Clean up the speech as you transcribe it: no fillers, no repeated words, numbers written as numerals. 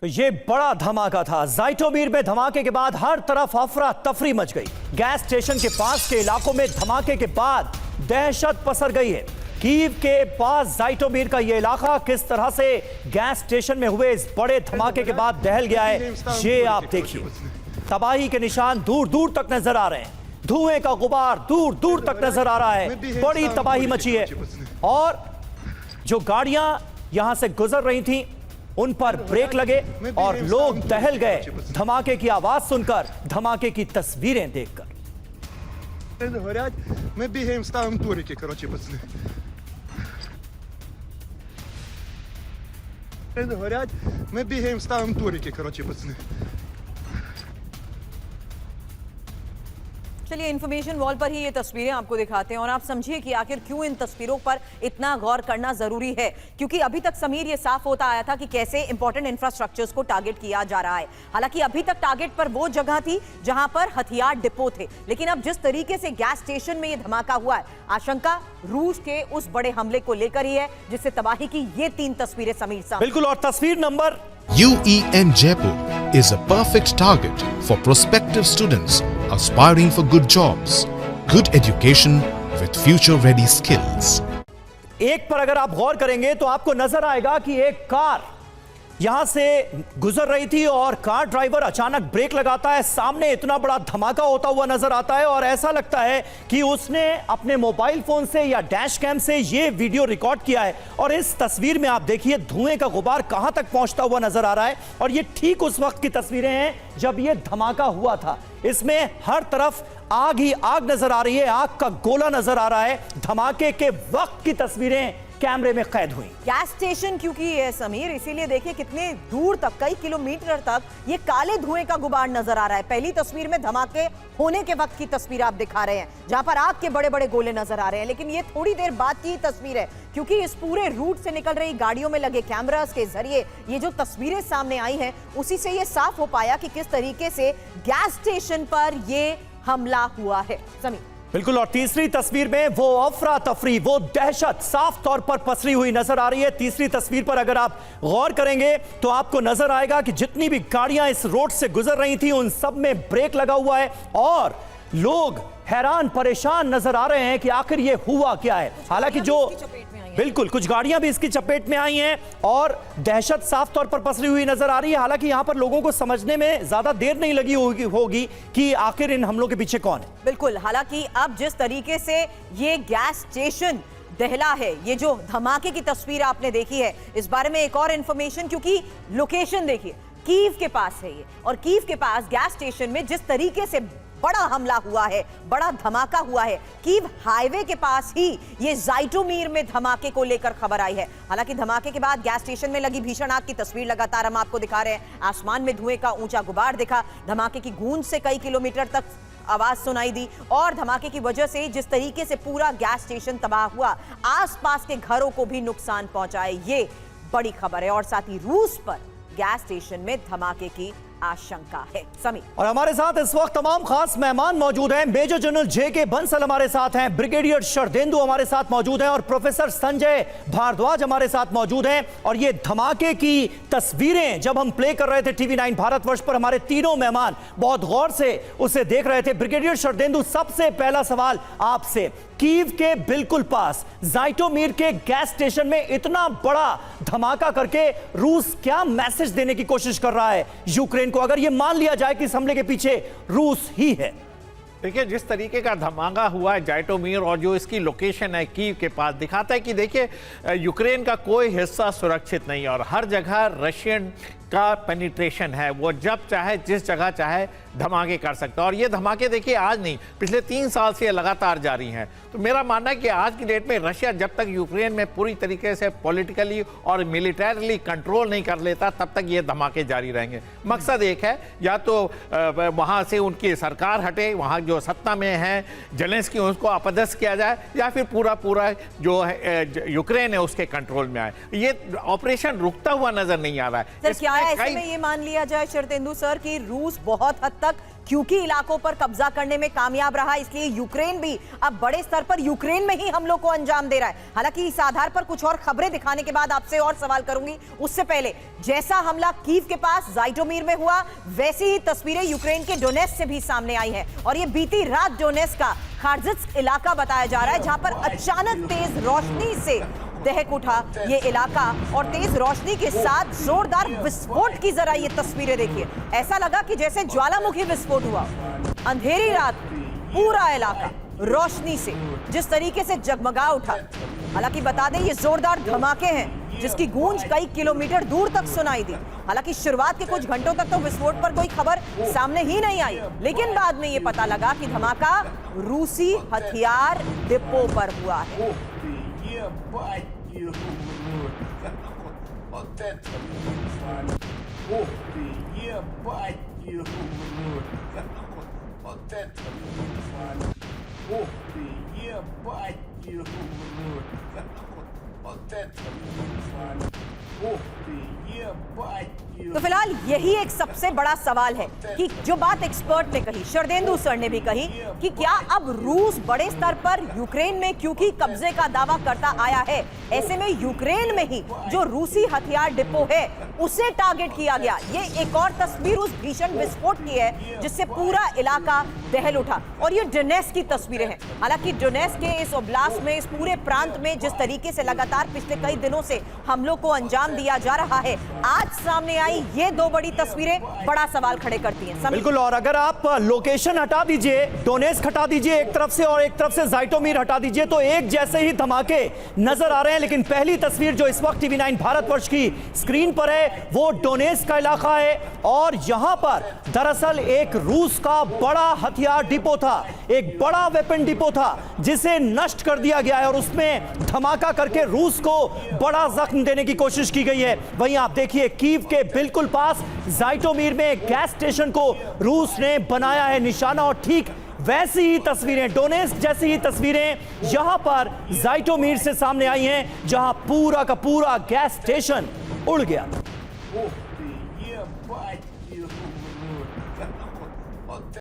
तो ये बड़ा धमाका था। ज़ाइटोमीर में धमाके के बाद हर तरफ अफरा तफरी मच गई। गैस स्टेशन के पास के इलाकों में धमाके के बाद दहशत पसर गई है। कीव के पास ज़ाइटोमीर का ये इलाका किस तरह से गैस स्टेशन में हुए इस बड़े धमाके के बाद दहल गया है, ये आप देखिए। तबाही के निशान दूर दूर तक नजर आ रहे हैं, धुएं का गुबार दूर दूर तक नजर आ रहा है। बड़ी तबाही मची है और जो गाड़ियां यहां से गुजर रही थीं उन पर ब्रेक लगे और लोग दहल गए धमाके की आवाज सुनकर, धमाके की तस्वीरें देखकर। Горять, ми бігаємо, ставимо турики, коротше, пацани. Горять, ми бігаємо, ставимо турики, коротше, пацани. चलिए इन्फॉर्मेशन वॉल पर ही ये तस्वीरें आपको दिखाते हैं और आप समझिए कि आखिर क्यों इन तस्वीरों पर इतना गौर करना जरूरी है, क्योंकि अभी तक समीर ये साफ होता आया था कि कैसे इंपॉर्टेंट इंफ्रास्ट्रक्चर्स को टारगेट किया जा रहा है। हालांकि अभी तक टारगेट पर वो जगह थी जहां पर हथियार डिपो थे, लेकिन अब जिस तरीके से गैस स्टेशन में ये धमाका हुआ है, आशंका रूस के उस बड़े हमले को लेकर ही है जिससे तबाही की ये 3 तस्वीरें समीर साहब। बिल्कुल, और तस्वीर number UEN Jaipur is a perfect target for prospective students aspiring for good jobs, good education with future-ready skills. एक पर अगर आप गौर करेंगे तो आपको नजर आएगा कि एक कार यहां से गुजर रही थी और कार ड्राइवर अचानक ब्रेक लगाता है। सामने इतना बड़ा धमाका होता हुआ नजर आता है और ऐसा लगता है कि उसने अपने मोबाइल फोन से या डैश कैम से ये वीडियो रिकॉर्ड किया है। और इस तस्वीर में आप देखिए धुएं का गुबार कहां तक पहुंचता हुआ नजर आ रहा है और ये ठीक उस वक्त की तस्वीरें हैं जब ये धमाका हुआ था। इसमें हर तरफ आग ही आग नजर आ रही है, आग का गोला नजर आ रहा है। धमाके के वक्त की तस्वीरें कैमरे में कैद हुई। गैस स्टेशन क्योंकि है समीर, इसीलिए देखिए कितने दूर तक, कई किलोमीटर तक ये काले धुएं का गुबार नजर आ रहा है। पहली तस्वीर में धमाके होने के वक्त की तस्वीर आप दिखा रहे हैं जहां पर आग के बड़े बड़े गोले नजर आ रहे हैं, लेकिन ये थोड़ी देर बाद की तस्वीर है क्योंकि इस पूरे रूट से निकल रही गाड़ियों में लगे कैमरास के जरिए ये जो तस्वीरें सामने आई हैं उसी से ये साफ हो पाया कि किस तरीके से गैस स्टेशन पर ये हमला हुआ है। समीर बिल्कुल, और तीसरी तस्वीर में वो अफरा तफरी, वो दहशत साफ तौर पर पसरी हुई नजर आ रही है। तीसरी तस्वीर पर अगर आप गौर करेंगे तो आपको नजर आएगा कि जितनी भी गाड़ियां इस रोड से गुजर रही थी उन सब में ब्रेक लगा हुआ है और लोग हैरान परेशान नजर आ रहे हैं कि आखिर ये हुआ क्या है। हालांकि जो बिल्कुल कुछ गाड़ियां भी इसकी चपेट में आई हैं और दहशत साफ तौर पर पसरी हुई नजर आ रही है। हालांकि यहां पर लोगों को समझने में ज्यादा देर नहीं लगी होगी कि आखिर इन हमलों के पीछे कौन है। बिल्कुल, हालांकि अब जिस तरीके से ये गैस स्टेशन दहला है, ये जो धमाके की तस्वीर आपने देखी है, इस बारे में एक और इंफॉर्मेशन, क्योंकि लोकेशन देखिए कीव के पास है ये, और कीव के पास गैस स्टेशन में जिस तरीके से बड़ा हमला हुआ है, बड़ा धमाका हुआ है, कीव हाईवे के पास ही ये ज़ाइटोमीर में धमाके को लेकर खबर आई है। हालांकि धमाके के बाद गैस स्टेशन में लगी भीषण आग की तस्वीर लगातार हम आपको दिखा रहे हैं। आसमान में धुएं का ऊंचा गुबार दिखा, धमाके की गूंज से कई किलोमीटर तक आवाज सुनाई दी और धमाके की वजह से जिस तरीके से पूरा गैस स्टेशन तबाह हुआ, आसपास के घरों को भी नुकसान पहुंचा है, ये बड़ी खबर है। और साथ ही रूस पर गैस स्टेशन में धमाके की आशंका है। समीर और हमारे साथ इस वक्त तमाम खास मेहमान मौजूद हैं। Major general JK. बंसल हमारे साथ हैं, ब्रिगेडियर शरदेंदु हमारे साथ मौजूद हैं और प्रोफेसर संजय भारद्वाज हमारे साथ मौजूद हैं। और ये धमाके की तस्वीरें जब हम प्ले कर रहे थे टीवी 9 भारतवर्ष पर, हमारे तीनों मेहमान बहुत गौर से उसे देख रहे थे। ब्रिगेडियर शरदेंदु, सबसे पहला सवाल आपसे, कीव के बिल्कुल पास ज़ाइटोमीर के गैस स्टेशन में इतना बड़ा धमाका करके रूस क्या मैसेज देने की कोशिश कर रहा है यूक्रेन को, अगर यह मान लिया जाए कि इस हमले के पीछे रूस ही है? देखिए, जिस तरीके का धमाका हुआ है ज़ाइटोमीर और जो इसकी लोकेशन है कीव के पास, दिखाता है कि देखिए यूक्रेन का कोई हिस्सा सुरक्षित नहीं है और हर जगह रशियन का पेनिट्रेशन है। वो जब चाहे जिस जगह चाहे धमाके कर सकता है और ये धमाके देखिए आज नहीं, पिछले 3 साल से लगातार जारी हैं। तो मेरा मानना है कि आज की डेट में रशिया जब तक यूक्रेन में पूरी तरीके से पॉलिटिकली और मिलिटरली कंट्रोल नहीं कर लेता तब तक ये धमाके जारी रहेंगे। मकसद एक है, या तो वहाँ से उनकी सरकार हटे, वहाँ जो सत्ता में है जेलेंस्की उसको अपदस्थ किया जाए, या फिर पूरा जो यूक्रेन है उसके कंट्रोल में आए। ये ऑपरेशन रुकता हुआ नजर नहीं आ रहा है। क्या क्या ऐसे कई में ये मान लिया जाए शरतेंदु सर कि रूस बहुत हद तक क्योंकि इलाकों पर कब्जा करने में कामयाब रहा, इसलिए यूक्रेन भी अब बड़े स्तर पर यूक्रेन में ही हमलों को अंजाम दे रहा है? हालांकि इस आधार पर कुछ और खबरें दिखाने के बाद आपसे और सवाल करूंगी। उससे पहले जैसा हमला कीव के पास जाइटोमीर में हुआ, वैसी ही तस्वीरें यूक्रेन के डोनेट्स्क से भी सामने आई हैं और ये बीती रात डोनेट्स्क का खार्जित्स्क इलाका बताया जा रहा है, जहां पर अचानक तेज रोशनी से दहक उठा ये इलाका और तेज रोशनी के साथ जोरदार विस्फोट की जरा ये तस्वीरें देखिए। ऐसा लगा कि जैसे ज्वालामुखी विस्फोट हुआ। अंधेरी रात पूरा इलाका रोशनी से जिस तरीके से जगमगा उठा। हालांकि बता दें ये जोरदार धमाके हैं जिसकी गूंज कई किलोमीटर दूर तक सुनाई दी। हालांकि शुरुआत के कुछ घंटों तक तो विस्फोट पर कोई खबर सामने ही नहीं आई, लेकिन बाद में ये पता लगा कि धमाका रूसी हथियार डिपो पर हुआ है। Вот это вот. Ух ты, ебать его в рот. Вот это вот. Ух ты, ебать его в рот. Вот это вот. Ух ты, ебать. तो फिलहाल यही एक सबसे बड़ा सवाल है कि जो बात एक्सपर्ट ने कही, शरदेंदु सर ने भी कही कि क्या अब रूस बड़े स्तर पर यूक्रेन में क्योंकि कब्जे का दावा करता आया है, ऐसे में यूक्रेन में ही जो रूसी हथियार डिपो है उसे टारगेट किया गया। ये एक और तस्वीर उस भीषण विस्फोट की है जिससे पूरा इलाका दहल उठा और ये डोनेट्स्क की तस्वीरें हैं। हालांकि डोनेट्स्क के इस ओब्लास्ट में, इस पूरे प्रांत में जिस तरीके से लगातार पिछले कई दिनों से हमलों को अंजाम दिया जा रहा है, आज सामने आई ये दो बड़ी तस्वीरें बड़ा सवाल खड़े करती हैं। बिल्कुल, और अगर आप लोकेशन हटा दीजिए, डोनेट्स्क हटा दीजिए एक तरफ से और एक तरफ से जाइटोमीर हटा दीजिए, तो एक जैसे ही धमाके नजर आ रहे हैं। लेकिन पहली तस्वीर जो इस वक्त टीवी 9 भारतवर्ष की स्क्रीन पर है वो डोनेट्स्क का इलाका है और यहां पर दरअसल एक रूस का बड़ा हथियार डिपो था, एक बड़ा वेपन डिपो था जिसे नष्ट कर दिया गया है और उसमें धमाका करके रूस को बड़ा जख्म देने की कोशिश की गई है। वहीं आप देखिए कीव के बिल्कुल पास जाइटोमीर में गैस स्टेशन को रूस ने बनाया है निशाना और ठीक वैसी ही तस्वीरें, डोनेट्स्क जैसी ही तस्वीरें यहां पर जाइटोमीर से सामने आई हैं जहां पूरा का पूरा गैस स्टेशन उड़ गया। Ух ты, ебать его в рот.